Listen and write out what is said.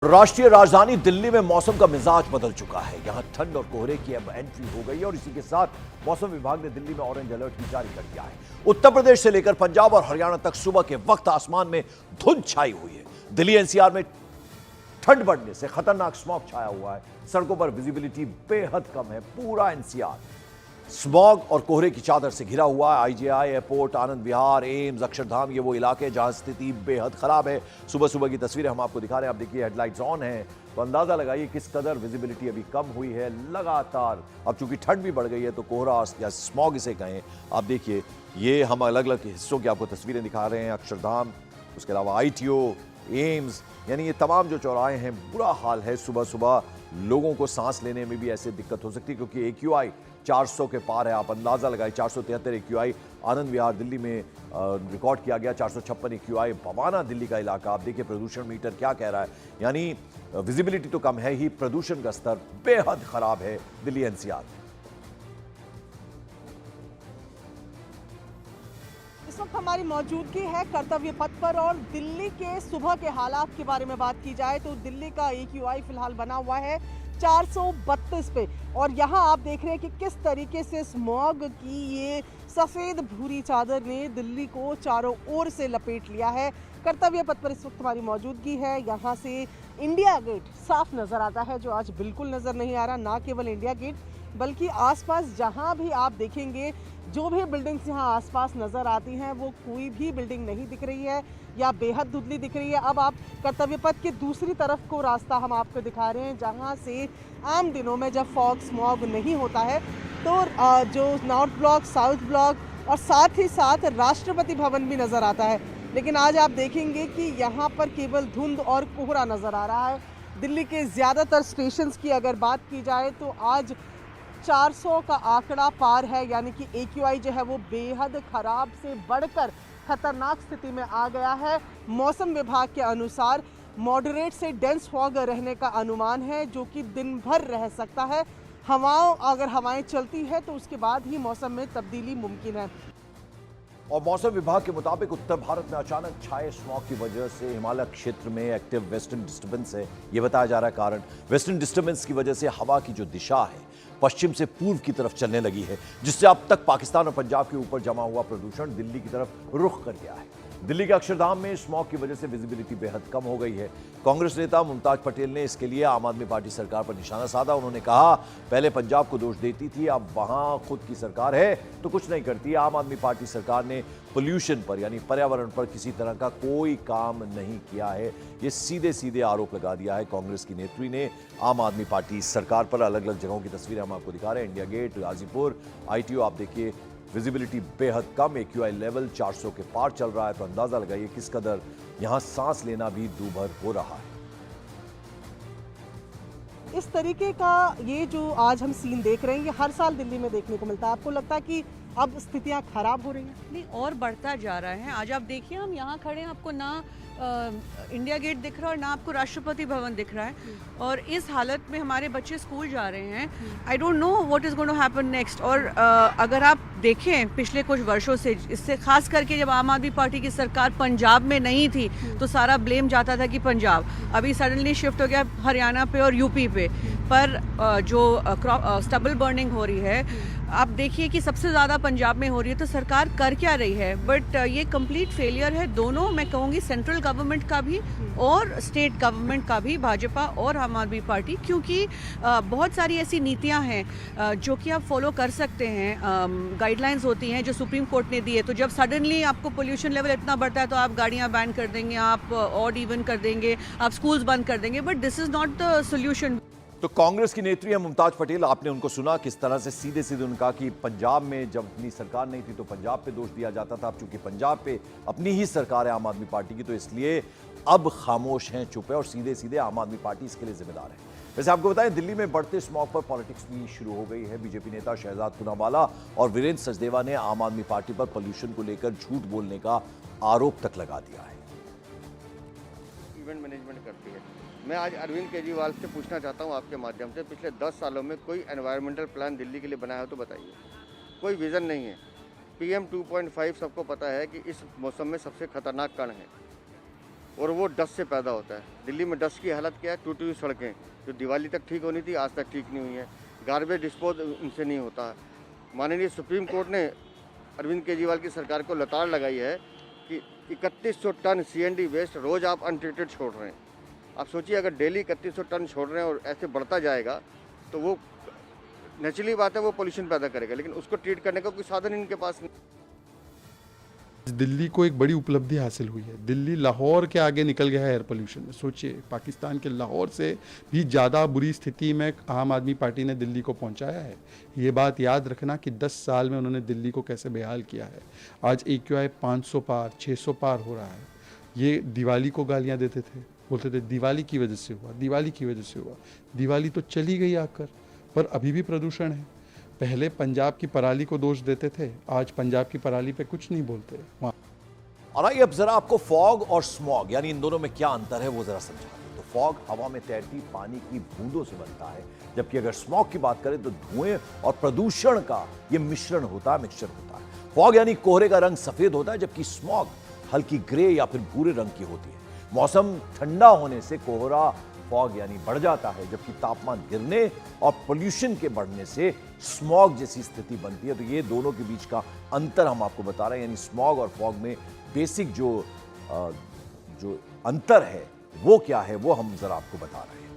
राष्ट्रीय राजधानी दिल्ली में मौसम का मिजाज बदल चुका है। यहां ठंड और कोहरे की अब एंट्री हो गई है और इसी के साथ मौसम विभाग ने दिल्ली में ऑरेंज अलर्ट भी जारी कर दिया है। उत्तर प्रदेश से लेकर पंजाब और हरियाणा तक सुबह के वक्त आसमान में धुंध छाई हुई है। दिल्ली एनसीआर में ठंड बढ़ने से खतरनाक स्मॉग छाया हुआ है। सड़कों पर विजिबिलिटी बेहद कम है। पूरा एनसीआर स्मॉग और कोहरे की चादर से घिरा हुआ है। IGI airport, Anand Vihar, AIIMS, Akshardham, ये वो इलाके जहां स्थिति बेहद खराब है। सुबह सुबह की तस्वीरें हम आपको दिखा रहे हैं। आप देखिए हेडलाइट्स ऑन है तो अंदाजा लगाइए किस कदर विजिबिलिटी अभी कम हुई है। लगातार अब चूंकि ठंड भी बढ़ गई है तो कोहरा या स्मॉग इसे कहें, आप देखिए ये हम अलग अलग हिस्सों की आपको तस्वीरें दिखा रहे हैं। अक्षरधाम, उसके अलावा आईटीओ, एम्स, यानी ये तमाम जो चौराहे हैं, बुरा हाल है। सुबह सुबह लोगों को सांस लेने में भी ऐसे दिक्कत हो सकती है क्योंकि एक्यूआई 400 के पार है। आप अंदाजा लगाए 473 एक्यूआई आनंद विहार दिल्ली में रिकॉर्ड किया गया। 456 एक्यूआई भवाना दिल्ली का इलाका। आप देखिए प्रदूषण मीटर क्या कह रहा है, यानी विजिबिलिटी तो कम है ही, प्रदूषण का स्तर बेहद खराब है दिल्ली एनसीआर। इस वक्त हमारी मौजूदगी है कर्तव्य पथ पर और दिल्ली के सुबह के हालात के बारे में बात की जाए तो दिल्ली का एक्यूआई फिलहाल बना हुआ है 432 पे और यहाँ आप देख रहे हैं कि किस तरीके से स्मॉग की ये सफ़ेद भूरी चादर ने दिल्ली को चारों ओर से लपेट लिया है। कर्तव्य पथ पर इस वक्त हमारी मौजूदगी है। यहाँ से इंडिया गेट साफ नज़र आता है, जो आज बिल्कुल नज़र नहीं आ रहा। ना केवल इंडिया गेट बल्कि आसपास जहाँ भी आप देखेंगे, जो भी बिल्डिंग्स यहाँ आसपास नज़र आती हैं वो कोई भी बिल्डिंग नहीं दिख रही है या बेहद धुंधली दिख रही है। अब आप कर्तव्य पथ के दूसरी तरफ को रास्ता हम आपको दिखा रहे हैं, जहाँ से आम दिनों में जब फॉग स्मॉग नहीं होता है तो जो नॉर्थ ब्लॉक, साउथ ब्लॉक और साथ ही साथ राष्ट्रपति भवन भी नज़र आता है। लेकिन आज आप देखेंगे कि यहाँ पर केवल धुंध और कोहरा नज़र आ रहा है। दिल्ली के ज़्यादातर स्टेशंस की अगर बात की जाए तो आज 400 का आंकड़ा पार है, यानी कि एक्यूआई जो है वो बेहद खराब से बढ़कर खतरनाक स्थिति में आ गया है। मौसम विभाग के अनुसार मॉडरेट से डेंस फॉग रहने का अनुमान है, जो कि दिन भर रह सकता है। अगर हवाएं चलती है तो उसके बाद ही मौसम में तब्दीली मुमकिन है। और मौसम विभाग के मुताबिक उत्तर भारत में अचानक छाए स्मॉग की वजह से हिमालय क्षेत्र में एक्टिव वेस्टर्न डिस्टर्बेंस है, ये बताया जा रहा है कारण। वेस्टर्न डिस्टर्बेंस की वजह से हवा की जो दिशा है पश्चिम से पूर्व की तरफ चलने लगी है, जिससे अब तक पाकिस्तान और पंजाब के ऊपर जमा हुआ प्रदूषण दिल्ली की तरफ रुख कर गया है। दिल्ली के अक्षरधाम में स्मॉग की वजह से विजिबिलिटी बेहद कम हो गई है। कांग्रेस नेता मुमताज पटेल ने इसके लिए आम आदमी पार्टी सरकार पर निशाना साधा। उन्होंने कहा पहले पंजाब को दोष देती थी, अब वहां खुद की सरकार है तो कुछ नहीं करती। आम आदमी पार्टी सरकार ने पोल्यूशन पर यानी पर्यावरण पर किसी तरह का कोई काम नहीं किया है, ये सीधे सीधे आरोप लगा दिया है कांग्रेस की नेत्री ने आम आदमी पार्टी सरकार पर। अलग अलग जगहों की तस्वीरें हम आपको दिखा रहे हैं। इंडिया गेट, गाजीपुर, आईटीओ, आप देखिए विजिबिलिटी बेहद कम, एक्यूआई लेवल 400 के पार चल रहा है। तो अंदाजा लगाइए किस कदर यहां सांस लेना भी दूभर हो रहा है। इस तरीके का ये जो आज हम सीन देख रहे हैं ये हर साल दिल्ली में देखने को मिलता है। आपको लगता है कि अब स्थितियां खराब हो रही हैं? नहीं, और बढ़ता जा रहा है। आज आप देखिए, हम यहाँ खड़े हैं, आपको ना इंडिया गेट दिख रहा है और ना आपको राष्ट्रपति भवन दिख रहा है। और इस हालत में हमारे बच्चे स्कूल जा रहे हैं। I don't know what is going to happen next. और अगर आप देखें पिछले कुछ वर्षों से, इससे खास करके जब आम आदमी पार्टी की सरकार पंजाब में नहीं थी तो सारा ब्लेम जाता था कि पंजाब, अभी सडनली शिफ्ट हो गया हरियाणा पे और यूपी पे। पर जो स्टबल बर्निंग हो रही है, आप देखिए कि सबसे ज़्यादा पंजाब में हो रही है। तो सरकार कर क्या रही है? बट ये कंप्लीट फेलियर है दोनों, मैं कहूँगी सेंट्रल गवर्नमेंट का भी और स्टेट गवर्नमेंट का भी, भाजपा और आम आदमी पार्टी, क्योंकि बहुत सारी ऐसी नीतियाँ हैं जो कि आप फॉलो कर सकते हैं। गाइडलाइंस होती हैं जो सुप्रीम कोर्ट ने दी है। तो जब सडनली आपको पोल्यूशन लेवल इतना बढ़ता है तो आप गाड़ियाँ बैन कर देंगे, आप ऑड इवन कर देंगे, आप स्कूल्स बंद कर देंगे, but this is not the solution. तो कांग्रेस की नेत्री है मुमताज पटेल, आपने उनको सुना किस तरह से सीधे सीधे उनका कि पंजाब में जब अपनी सरकार नहीं थी तो पंजाब पे दोष दिया जाता था। अब चूंकि पंजाब पे अपनी ही सरकार है आम आदमी पार्टी की, तो इसलिए अब खामोश हैं, चुप है और सीधे सीधे आम आदमी पार्टी इसके लिए जिम्मेदार है। वैसे आपको बताएं दिल्ली में बढ़ते स्मॉग पर पॉलिटिक्स भी शुरू हो गई है। बीजेपी नेता शहजाद पूनावाला और वीरेंद्र सचदेवा ने आम आदमी पार्टी पर पोल्यूशन को लेकर झूठ बोलने का आरोप तक लगा दिया है। इवेंट मैनेजमेंट करती है। मैं आज अरविंद केजरीवाल से पूछना चाहता हूं आपके माध्यम से, पिछले 10 सालों में कोई एनवायरमेंटल प्लान दिल्ली के लिए बनाया हो तो बताइए। कोई विज़न नहीं है। PM 2.5 सबको पता है कि इस मौसम में सबसे खतरनाक कण है। और वो डस्ट से पैदा होता है। दिल्ली में डस्ट की हालत क्या है, टूटी हुई सड़कें जो दिवाली तक ठीक होनी थी आज तक ठीक नहीं हुई है, गार्बेज डिस्पोज उनसे नहीं होता है। माननीय सुप्रीम कोर्ट ने अरविंद केजरीवाल की सरकार को लताड़ लगाई है कि 3100 टन CND वेस्ट रोज़ आप अनट्रीटेड छोड़ रहे हैं। आप सोचिए अगर डेली 3100 टन छोड़ रहे हैं और ऐसे बढ़ता जाएगा तो वो नेचुरली बात है वो पोल्यूशन पैदा करेगा, लेकिन उसको ट्रीट करने का कोई साधन इनके पास नहीं। दिल्ली को एक बड़ी उपलब्धि हासिल हुई है। दिल्ली लाहौर के आगे निकल गया है एयर पोल्यूशन में। सोचिए, पाकिस्तान के लाहौर से भी ज़्यादा बुरी स्थिति में आम आदमी पार्टी ने दिल्ली को पहुंचाया है। ये बात याद रखना कि 10 साल में उन्होंने दिल्ली को कैसे बेहाल किया है। आज AQI 500 पार 600 पार हो रहा है। ये दिवाली को गालियाँ देते थे, बोलते थे दिवाली की वजह से हुआ, दिवाली की वजह से हुआ। दिवाली तो चली गई आकर, पर अभी भी प्रदूषण है। पहले पंजाब की पराली को दोष देते थे, आज पंजाब की पराली पे कुछ नहीं बोलते। और आइए अब जरा आपको फॉग और स्मॉग यानी इन दोनों में क्या अंतर है वो जरा समझाते हैं। तो फॉग हवा में तैरती पानी की बूंदों से बनता है, जबकि अगर स्मॉग की बात करें तो धुएं और प्रदूषण का ये मिश्रण होता है, मिक्सचर होता है। फॉग यानी कोहरे का रंग सफेद होता है, जबकि स्मॉग हल्की ग्रे या फिर भूरे रंग की होती है। मौसम ठंडा होने से कोहरा फॉग यानी बढ़ जाता है, जबकि तापमान गिरने और पोल्यूशन के बढ़ने से स्मॉग जैसी स्थिति बनती है। तो ये दोनों के बीच का अंतर हम आपको बता रहे हैं, यानी स्मॉग और फॉग में बेसिक जो अंतर है वो क्या है वो हम जरा आपको बता रहे हैं।